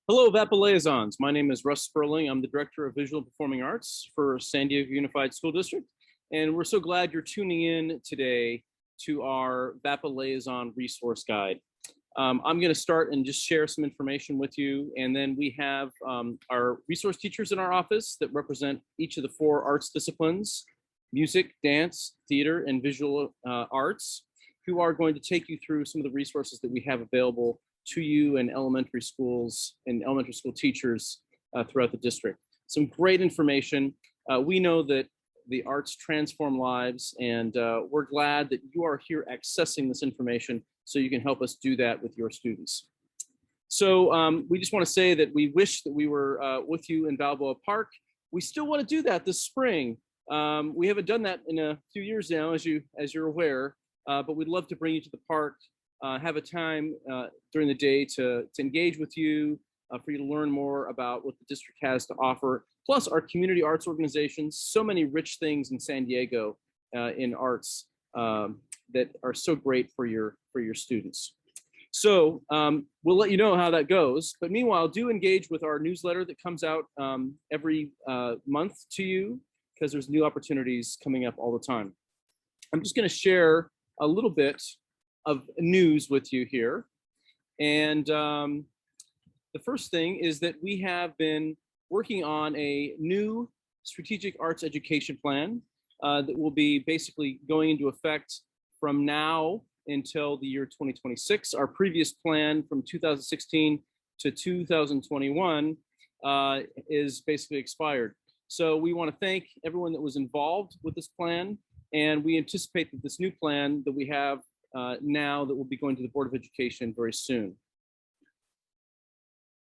Hello, VAPA Liaisons. My name is Russ Sperling. I'm the Director of Visual and Performing Arts for San Diego Unified School District. And we're so glad you're tuning in today to our VAPA Liaison resource guide. I'm going to start and just share some information with you. And then we have our resource teachers in our office that represent each of the 4 arts disciplines: music, dance, theater, and visual arts, who are going to take you through some of the resources that we have available to you and elementary schools and elementary school teachers throughout the district. Some great information. We know that the arts transform lives, and we're glad that you are here accessing this information so you can help us do that with your students. So we just want to say that we wish that we were with you in Balboa Park. We still want to do that this spring. We haven't done that in a few years now, as you're aware, but we'd love to bring you to the park, have a time during the day to engage with you, for you to learn more about what the district has to offer, plus our community arts organizations. So many rich things in San Diego in arts that are so great for your students. So we'll let you know how that goes. But meanwhile, do engage with our newsletter that comes out every month to you, because there's new opportunities coming up all the time. I'm just going to share a little bit of news with you here. And the first thing is that we have been working on a new strategic arts education plan that will be basically going into effect from now until the year 2026. Our previous plan from 2016 to 2021 is basically expired. So we want to thank everyone that was involved with this plan, and we anticipate that this new plan that we have now that will be going to the Board of Education very soon.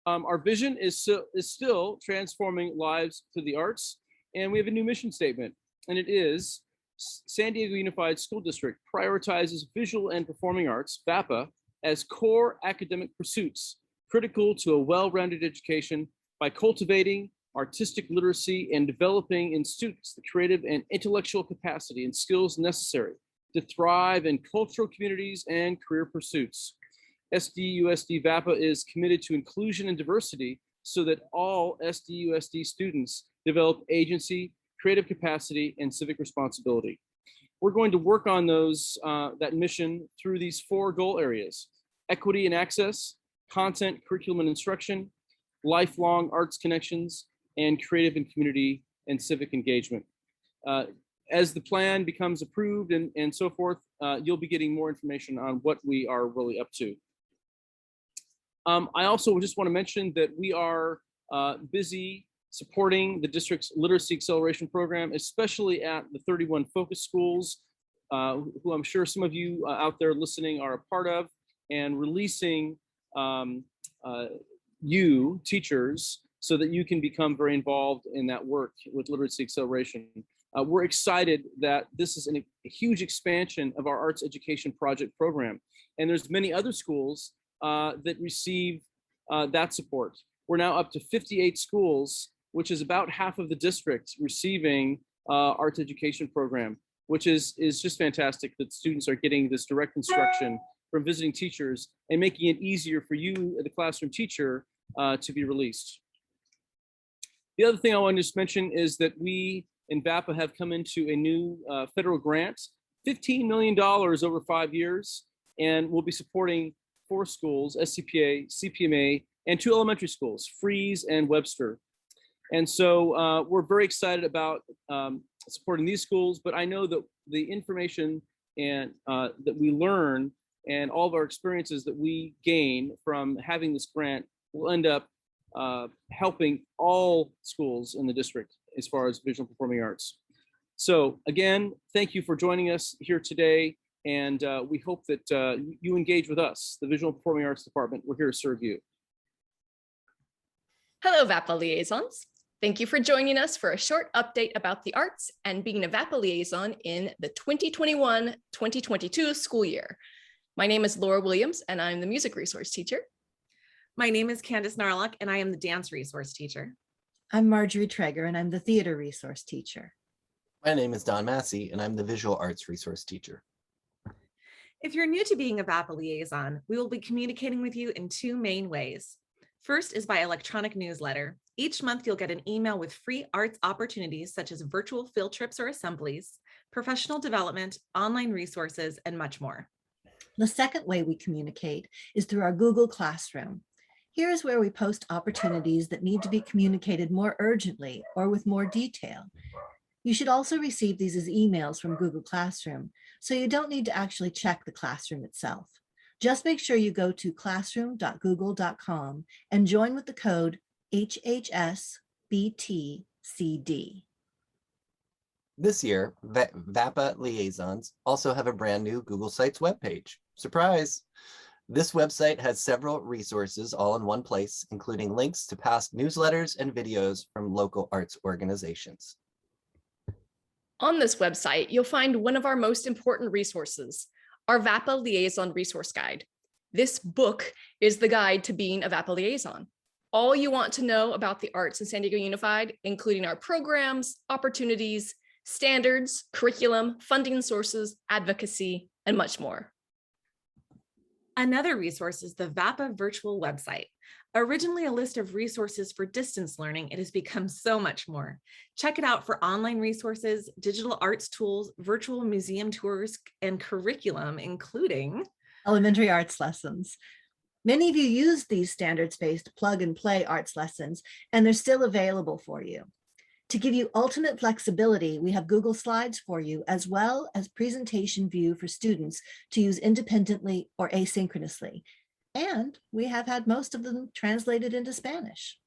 Our vision is still transforming lives through the arts, and we have a new mission statement, and it is: San Diego Unified School District prioritizes visual and performing arts, VAPA, as core academic pursuits critical to a well-rounded education by cultivating artistic literacy and developing in students the creative and intellectual capacity and skills necessary to thrive in cultural communities and career pursuits. SDUSD VAPA is committed to inclusion and diversity so that all SDUSD students develop agency, creative capacity, and civic responsibility. We're going to work on that mission through these 4 goal areas: equity and access, content, curriculum and instruction, lifelong arts connections, and creative and community and civic engagement. As the plan becomes approved and so forth, you'll be getting more information on what we are really up to. I also just want to mention that we are busy supporting the district's literacy acceleration program, especially at the 31 focus schools, who I'm sure some of you out there listening are a part of, and releasing you, teachers, so that you can become very involved in that work with literacy acceleration. We're excited that this is a huge expansion of our arts education project program. And there's many other schools that receive that support. We're now up to 58 schools, which is about half of the district receiving arts education program, which is just fantastic that students are getting this direct instruction from visiting teachers and making it easier for you, the classroom teacher, to be released. The other thing I want to just mention is that we in VAPA have come into a new federal grant, $15 million over 5 years, and we'll be supporting 4 schools: SCPA, CPMA, and 2 elementary schools, Fries and Webster. And so we're very excited about supporting these schools, but I know that the information and that we learn and all of our experiences that we gain from having this grant will end up helping all schools in the district as far as visual performing arts. So again, thank you for joining us here today, and we hope that you engage with us, the Visual Performing Arts Department. We're here to serve you. Hello, VAPA Liaisons. Thank you for joining us for a short update about the arts and being a VAPA Liaison in the 2021-2022 school year. My name is Laura Williams, and I'm the music resource teacher. My name is Candace Narlock, and I am the dance resource teacher. I'm Marjorie Traeger, and I'm the theater resource teacher. My name is Don Massey, and I'm the visual arts resource teacher. If you're new to being a VAPA liaison, we will be communicating with you in 2 main ways. First is by electronic newsletter. Each month, you'll get an email with free arts opportunities such as virtual field trips or assemblies, professional development, online resources, and much more. The second way we communicate is through our Google Classroom. Here is where we post opportunities that need to be communicated more urgently or with more detail. You should also receive these as emails from Google Classroom, so you don't need to actually check the classroom itself. Just make sure you go to classroom.google.com and join with the code HHSBTCD. This year, VAPA Liaisons also have a brand new Google Sites webpage. Surprise! This website has several resources all in one place, including links to past newsletters and videos from local arts organizations. On this website, you'll find one of our most important resources, our VAPA Liaison Resource Guide. This book is the guide to being a VAPA Liaison. All you want to know about the arts in San Diego Unified, including our programs, opportunities, standards, curriculum, funding sources, advocacy, and much more. Another resource is the VAPA virtual website. Originally a list of resources for distance learning, it has become so much more. Check it out for online resources, digital arts tools, virtual museum tours, and curriculum, including elementary arts lessons. Many of you use these standards-based plug and play arts lessons, and they're still available for you. To give you ultimate flexibility, we have Google Slides for you, as well as presentation view for students to use independently or asynchronously. And we have had most of them translated into Spanish.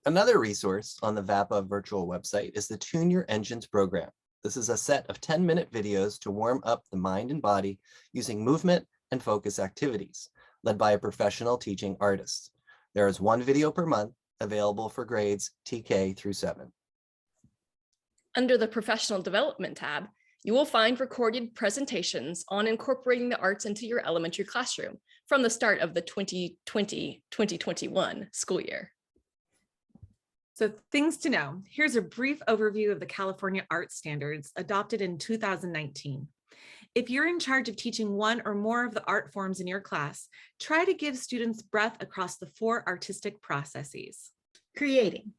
Another resource on the VAPA virtual website is the Tune Your Engines program. This is a set of 10-minute videos to warm up the mind and body using movement and focus activities, led by a professional teaching artist. There is one video per month, available for grades TK through 7. Under the Professional Development tab, you will find recorded presentations on incorporating the arts into your elementary classroom from the start of the 2020-2021 school year. So things to know. Here's a brief overview of the California Art Standards adopted in 2019. If you're in charge of teaching one or more of the art forms in your class, try to give students breadth across the 4 artistic processes. Creating.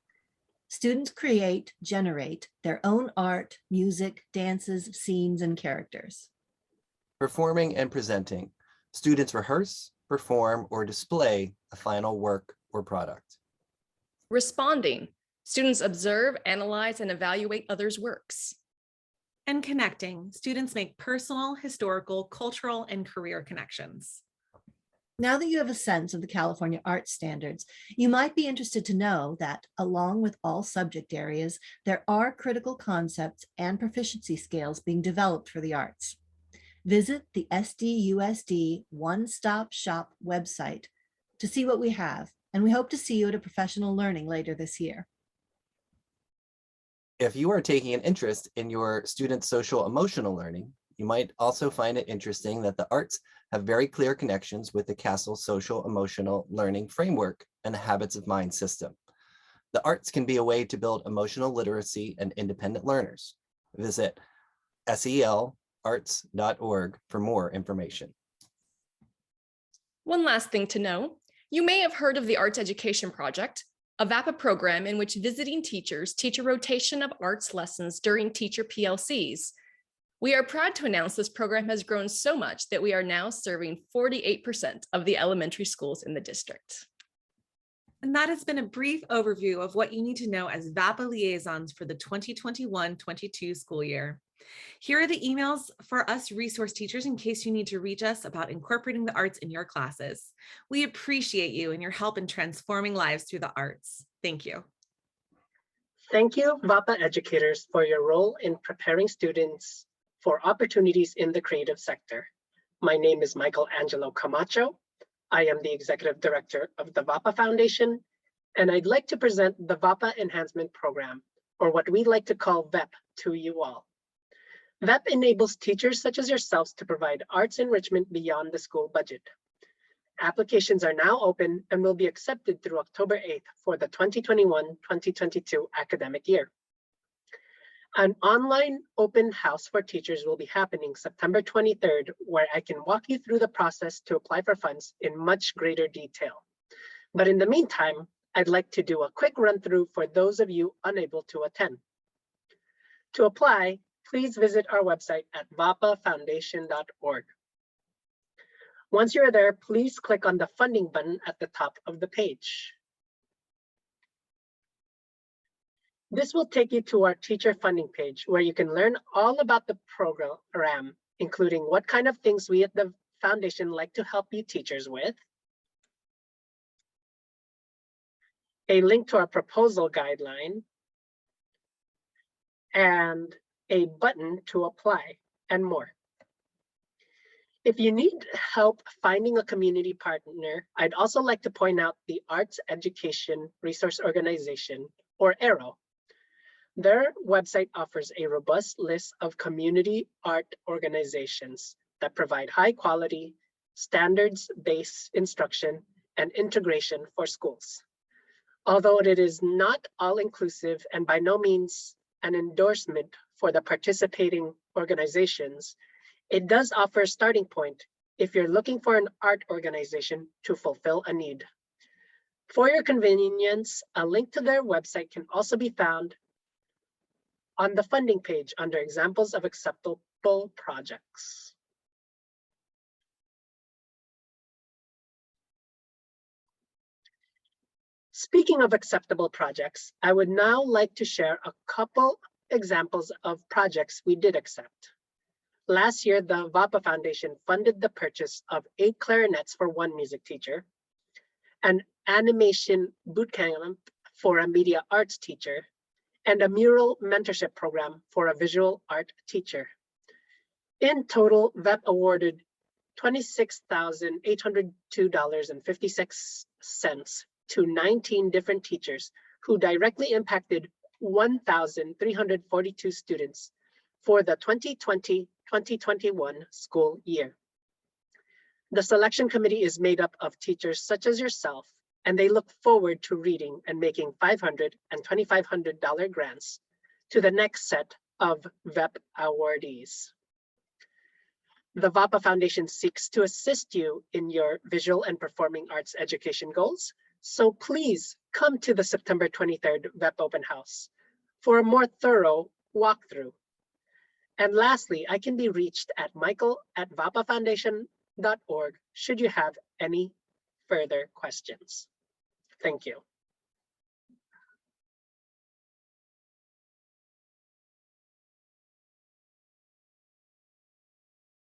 Students create, generate their own art, music, dances, scenes, and characters. Performing and presenting. Students rehearse, perform, or display a final work or product. Responding. Students observe, analyze, and evaluate others' works. And connecting. Students make personal, historical, cultural, and career connections. Now that you have a sense of the California Art Standards, you might be interested to know that, along with all subject areas, there are critical concepts and proficiency scales being developed for the arts. Visit the SDUSD One Stop Shop website to see what we have, and we hope to see you at a professional learning later this year. If you are taking an interest in your students' social emotional learning, you might also find it interesting that the arts have very clear connections with the CASEL social emotional learning framework and the habits of mind system. The arts can be a way to build emotional literacy and independent learners. Visit selarts.org for more information. One last thing to know, you may have heard of the Arts Education Project, a VAPA program in which visiting teachers teach a rotation of arts lessons during teacher PLCs. We are proud to announce this program has grown so much that we are now serving 48% of the elementary schools in the district. And that has been a brief overview of what you need to know as VAPA liaisons for the 2021-22 school year. Here are the emails for us resource teachers in case you need to reach us about incorporating the arts in your classes. We appreciate you and your help in transforming lives through the arts. Thank you. Thank you, VAPA educators, for your role in preparing students for opportunities in the creative sector. My name is Michael Angelo Camacho. I am the Executive Director of the VAPA Foundation, and I'd like to present the VAPA Enhancement Program, or what we like to call VEP, to you all. VEP enables teachers such as yourselves to provide arts enrichment beyond the school budget. Applications are now open and will be accepted through October 8th for the 2021-2022 academic year. An online open house for teachers will be happening September 23rd, where I can walk you through the process to apply for funds in much greater detail. But in the meantime, I'd like to do a quick run through for those of you unable to attend. To apply, please visit our website at vapafoundation.org. Once you're there, please click on the funding button at the top of the page. This will take you to our teacher funding page, where you can learn all about the program, including what kind of things we at the foundation like to help you teachers with, a link to our proposal guideline, and a button to apply, and more. If you need help finding a community partner, I'd also like to point out the Arts Education Resource Organization, or AERO. Their website offers a robust list of community art organizations that provide high quality, standards-based instruction and integration for schools. Although it is not all-inclusive and by no means an endorsement for the participating organizations, it does offer a starting point if you're looking for an art organization to fulfill a need. For your convenience, a link to their website can also be found on the funding page under examples of acceptable projects. Speaking of acceptable projects, I would now like to share a couple examples of projects we did accept. Last year, the VAPA Foundation funded the purchase of 8 clarinets for 1 music teacher, an animation bootcamp for a media arts teacher, and a mural mentorship program for a visual art teacher. In total, VEP awarded $26,802.56 to 19 different teachers who directly impacted 1,342 students for the 2020-2021 school year. The selection committee is made up of teachers such as yourself, and they look forward to reading and making $500 and $2,500 grants to the next set of VEP awardees. The VAPA Foundation seeks to assist you in your visual and performing arts education goals, so please come to the September 23rd VEP Open House for a more thorough walkthrough. And lastly, I can be reached at michael@vapafoundation.org should you have any further questions. Thank you.